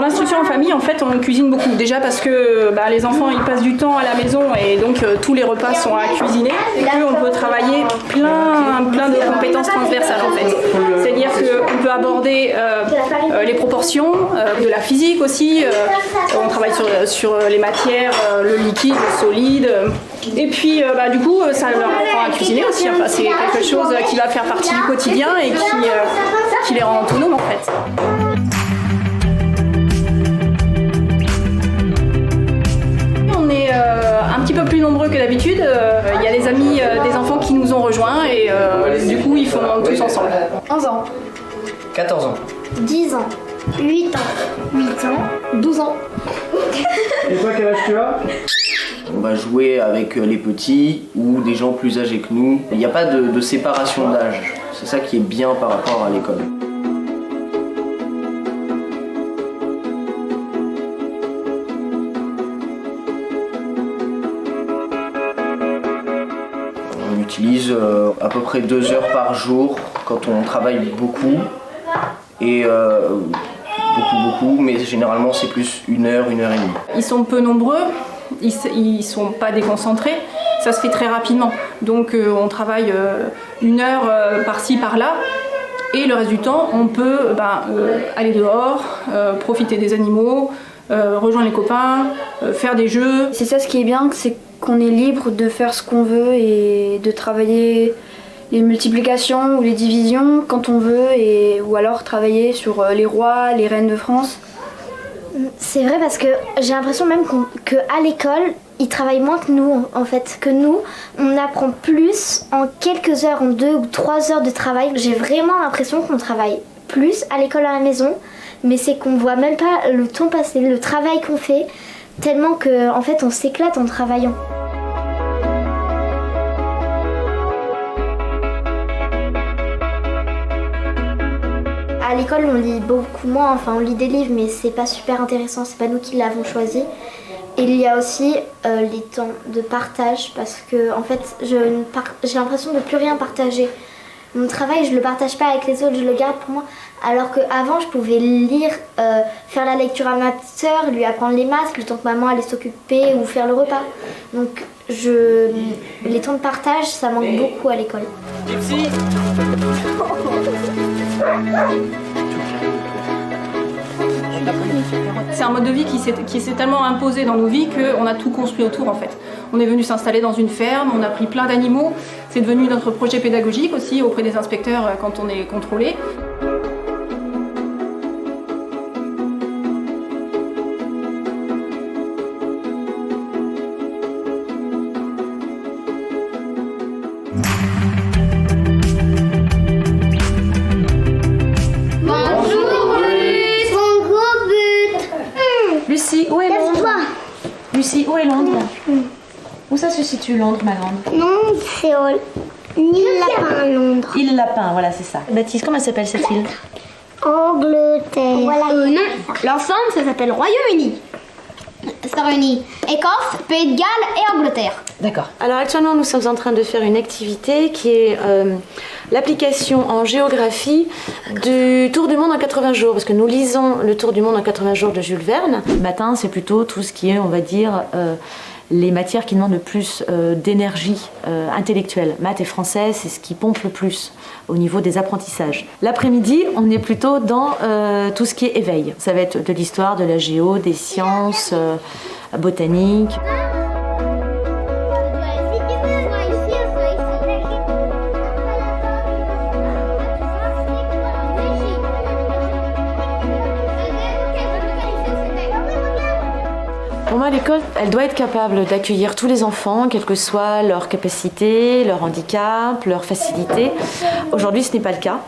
Dans l'instruction en famille, en fait, on cuisine beaucoup. Déjà parce que les enfants, ils passent du temps à la maison et donc tous les repas sont à cuisiner. Et qu'on peut travailler plein de compétences transversales, en fait. C'est-à-dire qu'on peut aborder les proportions, de la physique aussi. On travaille sur les matières, le liquide, le solide. Et puis, du coup, ça leur apprend à cuisiner aussi. Enfin, c'est quelque chose qui va faire partie du quotidien et qui les rend autonomes, en fait. Un petit peu plus nombreux que d'habitude. Il y a des amis des enfants qui nous ont rejoints et du coup ils font tous ensemble. 11 ans. 14 ans. 10 ans. 8 ans. 8 ans. 12 ans. Et toi, quel âge tu as? On va jouer avec les petits ou des gens plus âgés que nous. Il n'y a pas de séparation d'âge. C'est ça qui est bien par rapport à l'école. On utilise à peu près 2 heures par jour quand on travaille beaucoup. Et beaucoup, mais généralement c'est plus 1 heure, 1 heure et demie. Ils sont peu nombreux, ils sont pas déconcentrés, ça se fait très rapidement. Donc on travaille 1 heure par-ci, par-là, et le reste du temps on peut aller dehors, profiter des animaux, rejoindre les copains, faire des jeux. C'est ça ce qui est bien, c'est qu'on est libre de faire ce qu'on veut et de travailler les multiplications ou les divisions quand on veut, ou alors travailler sur les rois, les reines de France. C'est vrai parce que j'ai l'impression même qu'à l'école, ils travaillent moins que nous en fait. Que nous, on apprend plus en quelques heures, en 2 ou 3 heures de travail. J'ai vraiment l'impression qu'on travaille plus à l'école à la maison, mais c'est qu'on voit même pas le temps passer, le travail qu'on fait, tellement qu'en fait on s'éclate en travaillant. À l'école, on lit beaucoup moins, enfin on lit des livres, mais c'est pas super intéressant, c'est pas nous qui l'avons choisi. Et il y a aussi les temps de partage, parce que en fait, j'ai l'impression de plus rien partager. Mon travail, je le partage pas avec les autres, je le garde pour moi. Alors qu'avant, je pouvais lire, faire la lecture à ma sœur, lui apprendre les maths, le temps que maman allait s'occuper ou faire le repas. Donc les temps de partage, ça manque beaucoup à l'école. C'est un mode de vie qui s'est tellement imposé dans nos vies qu'on a tout construit autour en fait. On est venu s'installer dans une ferme, on a pris plein d'animaux. C'est devenu notre projet pédagogique aussi auprès des inspecteurs quand on est contrôlé. Lucie, où est Londres? Lucie, où est Londres? Où ça se situe Londres, ma grande? Non, c'est l'île Lapin à Londres. Île Lapin, voilà, c'est ça. Baptiste, comment s'appelle cette île? Angleterre. Voilà. Non, l'ensemble ça s'appelle Royaume-Uni. Ça réunit Écosse, Pays de Galles et Angleterre. D'accord. Alors actuellement, nous sommes en train de faire une activité qui est l'application en géographie du Tour du monde en 80 jours. Parce que nous lisons le Tour du monde en 80 jours de Jules Verne. Le matin, c'est plutôt tout ce qui est, on va dire, les matières qui demandent le plus d'énergie intellectuelle. Maths et français, c'est ce qui pompe le plus au niveau des apprentissages. L'après-midi, on est plutôt dans tout ce qui est éveil. Ça va être de l'histoire, de la géo, des sciences, botanique. Pour moi, l'école, elle doit être capable d'accueillir tous les enfants, quelle que soit leur capacité, leur handicap, leur facilité. Aujourd'hui, ce n'est pas le cas.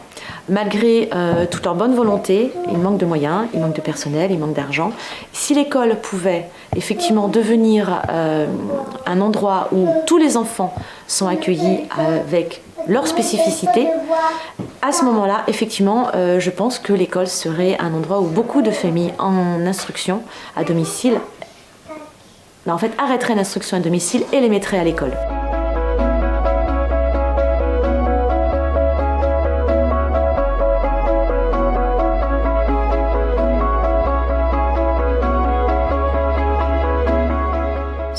Malgré toute leur bonne volonté, il manque de moyens, il manque de personnel, il manque d'argent. Si l'école pouvait effectivement devenir un endroit où tous les enfants sont accueillis avec leur spécificité, à ce moment-là, effectivement, je pense que l'école serait un endroit où beaucoup de familles en instruction à domicile en fait, arrêteraient l'instruction à domicile et les mettraient à l'école.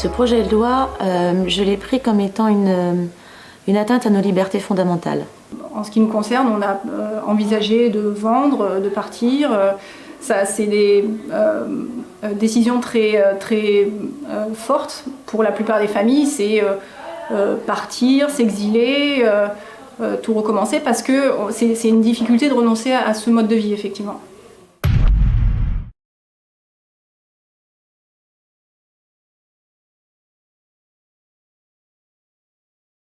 Ce projet de loi, je l'ai pris comme étant une atteinte à nos libertés fondamentales. En ce qui nous concerne, on a envisagé de vendre, de partir. Ça, c'est des décisions très fortes pour la plupart des familles. C'est partir, s'exiler, tout recommencer, parce que c'est une difficulté de renoncer à ce mode de vie, effectivement.